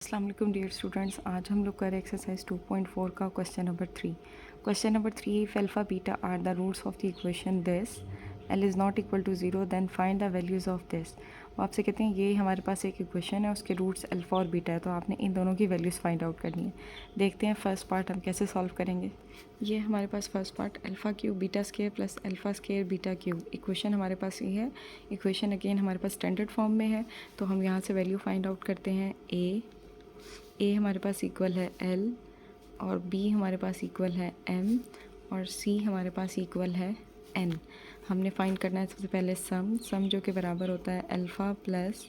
अस्सलाम वालेकुम dear students, आज हम लोग कर रहे एक्सरसाइज 2.4 का question number 3। Question number 3, if alpha beta are the roots of the equation this L is not equal to zero then find the values of this. वो आपसे कहते हैं ये हमारे पास एक इक्वेशन है, उसके रूट्स अल्फ़ा और बीटा है, तो आपने इन दोनों की वैल्यूज़ फाइंड आउट करनी है। देखते हैं फर्स्ट पार्ट हम कैसे सॉल्व करेंगे। ये हमारे पास first part alpha cube beta square plus alpha square beta cube equation हमारे पास ये है। इक्वेशन अगेन हमारे पास स्टैंडर्ड फॉर्म में है, तो हम यहाँ से वैल्यू फाइंड आउट करते हैं। ए हमारे पास इक्वल है एल, और बी हमारे पास इक्वल है एम, और सी हमारे पास इक्वल है एन। हमने फाइंड करना है सबसे पहले सम जो कि बराबर होता है अल्फ़ा प्लस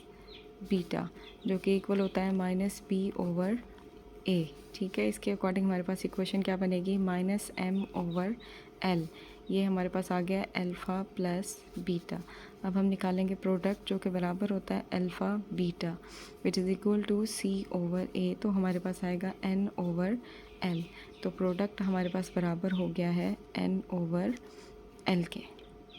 बीटा, जो कि इक्वल होता है माइनस बी ओवर ए। ठीक है, इसके अकॉर्डिंग हमारे पास इक्वेशन क्या बनेगी, माइनस एम ओवर एल। ये हमारे पास आ गया अल्फ़ा प्लस बीटा। अब हम निकालेंगे प्रोडक्ट जो कि बराबर होता है alpha beta which is equal to C over A, तो हमारे पास आएगा एन ओवर एल। तो प्रोडक्ट हमारे पास बराबर हो गया है एन ओवर एल के।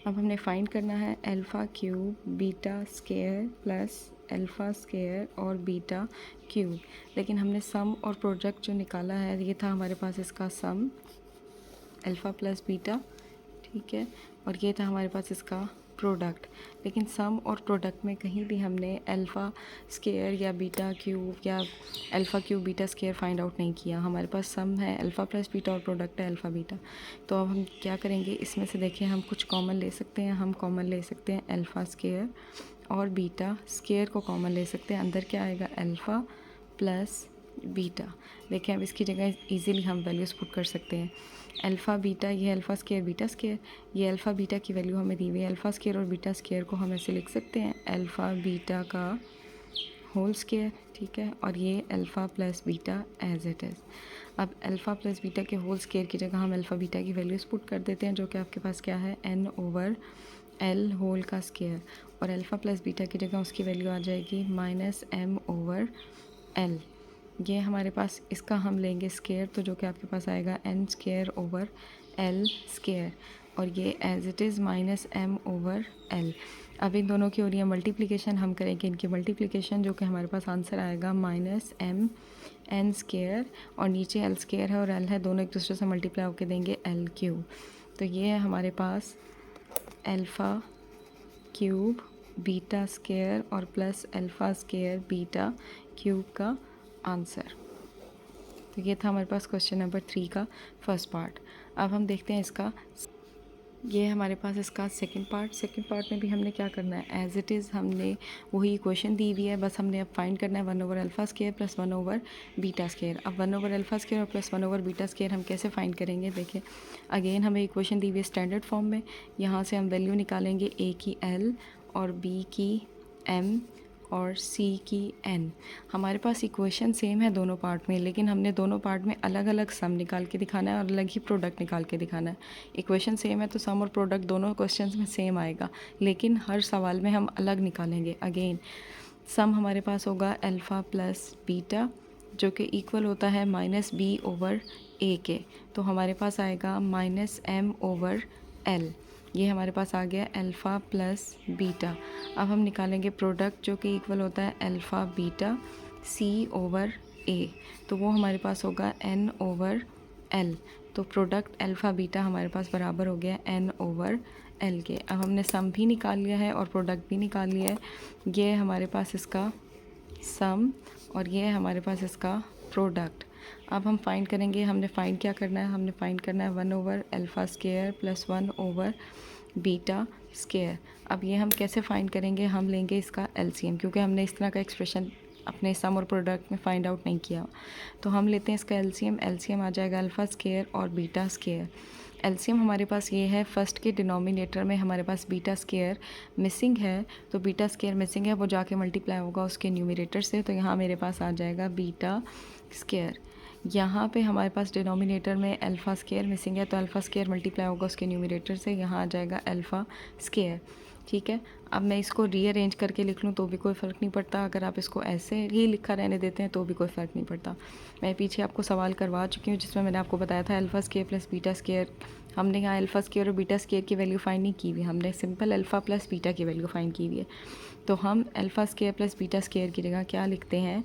अब हमने फाइंड करना है alpha cube beta square plus alpha square और बीटा क्यूब, लेकिन हमने सम और प्रोडक्ट जो निकाला है ये था हमारे पास इसका सम अल्फ़ा प्लस बीटा, ठीक है, और ये था हमारे पास इसका प्रोडक्ट। लेकिन सम और प्रोडक्ट में कहीं भी हमने अल्फ़ा स्केयर या बीटा क्यूब या alpha cube beta square find out नहीं किया। हमारे पास सम है अल्फ़ा प्लस बीटा और प्रोडक्ट है अल्फ़ा बीटा। तो अब हम क्या करेंगे, इसमें से देखिए हम कुछ कॉमन ले सकते हैं। हम कॉमन ले सकते हैं अल्फ़ा स्केयर और बीटा स्केयर को कॉमन ले सकते हैं। अंदर क्या आएगा, अल्फ़ा प्लस बीटा। देखिए अब इसकी जगह इजीली हम वैल्यूज़ पुट कर सकते हैं। अल्फ़ा बीटा, ये अल्फ़ा स्केयर बीटा स्केयर, ये अल्फ़ा बीटा की वैल्यू हमें दी हुई है। अल्फ़ा स्केयर और बीटा स्केयर को हम ऐसे लिख सकते हैं अल्फ़ा बीटा का होल स्केयर, ठीक है, और ये alpha plus beta as it is. अब अल्फ़ा प्लस बीटा के होल स्केयर की जगह हम अल्फ़ा बीटा की वैल्यूज़ पुट कर देते हैं, जो कि आपके पास क्या है, एन ओवर एल होल का स्केयर, और अल्फ़ा प्लस बीटा की जगह उसकी वैल्यू आ जाएगी माइनस एम ओवर एल। ये हमारे पास इसका हम लेंगे स्केयर, तो जो कि आपके पास आएगा N square over L square, और ये as it is minus M over L. अब इन दोनों की हो रही है मल्टीप्लिकेशन, हम करेंगे इनकी मल्टीप्लिकेशन, जो कि हमारे पास आंसर आएगा माइनस एम एन स्केयर, और नीचे एल स्केयर है और एल है, दोनों एक दूसरे से मल्टीप्लाई होकर देंगे एल क्यूब। तो ये है हमारे पास अल्फ़ा क्यूब बीटा स्केयर और plus alpha square beta cube का आंसर। तो ये था हमारे पास क्वेश्चन नंबर 3 का फर्स्ट पार्ट। अब हम देखते हैं इसका, ये हमारे पास इसका सेकंड पार्ट में भी हमने क्या करना है, एज इट इज़ हमने वही इक्वेशन दी हुई है, बस हमने अब फाइंड करना है 1 over alpha square plus 1 over beta square. अब 1 ओवर अल्फ़ा स्केयर और प्लस 1 ओवर बीटा स्केयर हम कैसे फाइंड करेंगे, देखिए अगेन हमें इक्वेशन दी हुई है स्टैंडर्ड फॉर्म में। यहाँ से हम वैल्यू निकालेंगे ए की एल और बी की एम और सी की एन। हमारे पास इक्वेशन सेम है दोनों पार्ट में, लेकिन हमने दोनों पार्ट में अलग अलग सम निकाल के दिखाना है और अलग ही प्रोडक्ट निकाल के दिखाना है। इक्वेशन सेम है तो सम और प्रोडक्ट दोनों क्वेश्चंस में सेम आएगा, लेकिन हर सवाल में हम अलग निकालेंगे। अगेन सम हमारे पास होगा अल्फ़ा प्लस बीटा, जो कि इक्वल होता है माइनस बी ओवर ए के, तो हमारे पास आएगा माइनस एम ओवर एल। ये हमारे पास आ गया अल्फ़ा प्लस बीटा। अब हम निकालेंगे प्रोडक्ट, जो कि इक्वल होता है alpha beta C over A, तो वो हमारे पास होगा एन ओवर एल। तो प्रोडक्ट अल्फ़ा बीटा हमारे पास बराबर हो गया एन ओवर एल के। अब हमने सम भी निकाल लिया है और प्रोडक्ट भी निकाल लिया है। ये हमारे पास इसका सम और ये हमारे पास इसका प्रोडक्ट। अब हम फाइंड करेंगे, हमने फाइंड क्या करना है, हमने फाइंड करना है 1 over alpha square plus 1 over beta square. अब ये हम कैसे फाइंड करेंगे, हम लेंगे इसका एलसीएम, क्योंकि हमने इस तरह का एक्सप्रेशन अपने सम और प्रोडक्ट में फाइंड आउट नहीं किया। तो हम लेते हैं इसका एलसीएम। एलसीएम आ जाएगा अल्फ़ा स्केयर और बीटा स्केयर। एलसीएम हमारे पास ये है, फर्स्ट के डिनोमिनेटर में हमारे पास बीटा स्केयर मिसिंग है, तो बीटा स्केयर मिसिंग है, वो जाके मल्टीप्लाई होगा उसके न्यूमरेटर से, तो यहाँ मेरे पास आ जाएगा बीटा स्केयर। यहाँ पे हमारे पास डिनोमिनेटर में अल्फ़ा स्केयर मिसिंग है, तो अल्फ़ा स्केयर मल्टीप्लाई होगा उसके न्यूमरेटर से, यहाँ आ जाएगा अल्फ़ा स्केयर। ठीक है, अब मैं इसको रीअरेंज करके लिख लूँ तो भी कोई फ़र्क नहीं पड़ता, अगर आप इसको ऐसे ही लिखा रहने देते हैं तो भी कोई फ़र्क नहीं पड़ता। मैं पीछे आपको सवाल करवा चुकी हूँ जिसमें मैंने आपको बताया था alpha square plus beta square. हमने यहाँ अल्फ़ा स्केयर और बीटा स्केयर की वैल्यू फाइंड नहीं की हुई, हमने सिंपल अल्फ़ा प्लस बीटा की वैल्यू फाइंड की हुई है। तो हम alpha square plus beta square की जगह क्या लिखते हैं,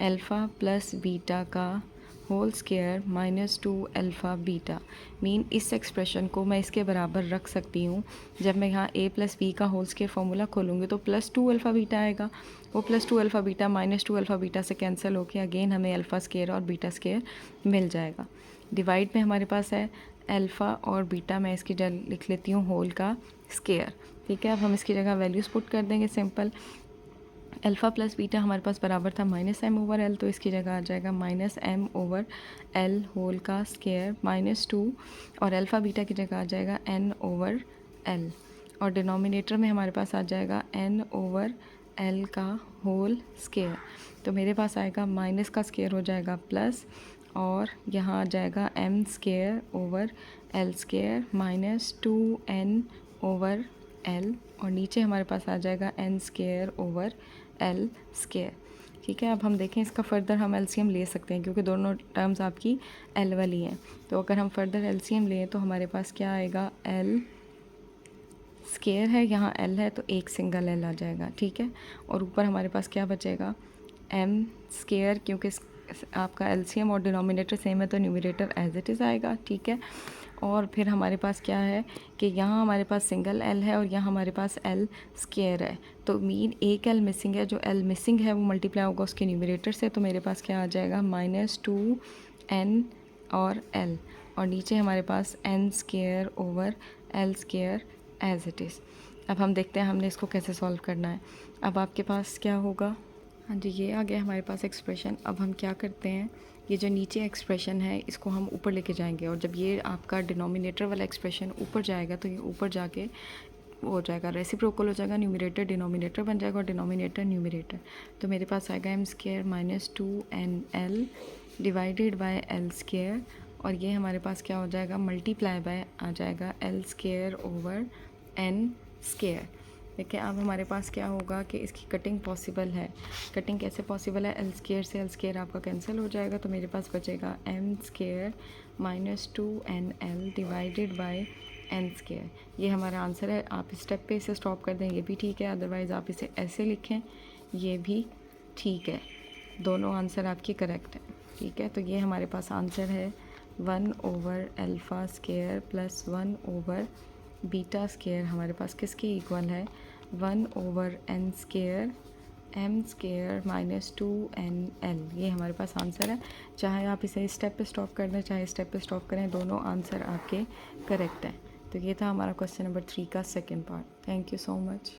अल्फ़ा प्लस बीटा का whole square minus 2 alpha beta. Mean इस एक्सप्रेशन को मैं इसके बराबर रख सकती हूँ। जब मैं यहाँ a प्लस बी का होल स्क्वायर फॉर्मूला खोलूँगी तो प्लस 2 अल्फ़ा बीटा आएगा। वो plus 2 alpha beta minus 2 alpha beta से कैंसिल होकर अगेन हमें अल्फ़ा स्क्वायर और बीटा स्क्वायर मिल जाएगा। डिवाइड में हमारे पास है अल्फ़ा और बीटा, मैं इसकी जगह लिख लेती हूँ होल का स्क्वायर। ठीक है, अब हम इसकी जगह वैल्यूज़ पुट कर देंगे सिंपल। अल्फ़ा प्लस बीटा हमारे पास बराबर था माइनस एम ओवर एल, तो इसकी जगह आ जाएगा minus M over L whole का स्क्वायर माइनस 2, और अल्फ़ा बीटा की जगह आ जाएगा एन ओवर एल, और डिनोमिनेटर में हमारे पास आ जाएगा एन ओवर एल का होल स्क्वायर। तो मेरे पास आएगा माइनस का स्क्वायर हो जाएगा प्लस, और यहाँ आ जाएगा M square over L square minus 2n over L, और नीचे हमारे पास आ जाएगा N square over L square. ठीक है, अब हम देखें इसका फर्दर हम एलसीएम ले सकते हैं क्योंकि दोनों टर्म्स आपकी एल वाली हैं। तो अगर हम फर्दर एलसीएम लें तो हमारे पास क्या आएगा, एल स्क्वायर है, यहाँ एल है तो एक सिंगल एल आ जाएगा। ठीक है, और ऊपर हमारे पास क्या बचेगा, एम स्क्वायर, क्योंकि आपका एलसीएम और डिनोमिनेटर सेम है तो न्यूमरेटर एज इट इज़ आएगा। ठीक है, और फिर हमारे पास क्या है कि यहाँ हमारे पास सिंगल एल है और यहाँ हमारे पास एल स्क्वायर है, तो मीन एक एल मिसिंग है, जो एल मिसिंग है वो मल्टीप्लाई होगा उसके न्यूमरेटर से, तो मेरे पास क्या आ जाएगा माइनस 2n और एल, और नीचे हमारे पास N square over L square as it is. अब हम देखते हैं हमने इसको कैसे सॉल्व करना है। अब आपके पास क्या होगा, हाँ जी ये आ गया हमारे पास एक्सप्रेशन। अब हम क्या करते हैं, ये जो नीचे एक्सप्रेशन है इसको हम ऊपर लेके जाएंगे, और जब ये आपका डिनोमिनेटर वाला एक्सप्रेशन ऊपर जाएगा तो ये ऊपर जाके वो हो जाएगा रेसिप्रोकल हो जाएगा, न्यूमरेटर डिनोमिनेटर बन जाएगा और डिनोमिनेटर न्यूमरेटर। तो मेरे पास आएगा M square minus 2nl divided by L square, और ये हमारे पास क्या हो जाएगा, मल्टीप्लाई बाय आ जाएगा L square over N square. देखिए अब हमारे पास क्या होगा कि इसकी कटिंग पॉसिबल है। कटिंग कैसे पॉसिबल है, एल स्क्वायर से एल स्क्वायर आपका कैंसिल हो जाएगा, तो मेरे पास बचेगा M square minus 2nl divided by N square. ये हमारा आंसर है। आप स्टेप पे इसे स्टॉप कर दें ये भी ठीक है, अदरवाइज़ आप इसे ऐसे लिखें ये भी ठीक है, दोनों आंसर आपके करेक्ट हैं। ठीक है, तो ये हमारे पास आंसर है 1 over alpha square plus 1 over beta square हमारे पास किसके इक्वल है, 1 over N square M square minus 2nl। ये हमारे पास आंसर है। चाहे आप इसे स्टेप पे स्टॉप कर दें चाहे स्टेप पे स्टॉप करें, दोनों आंसर आपके करेक्ट हैं। तो ये था हमारा क्वेश्चन नंबर 3 का second part. Thank you so much.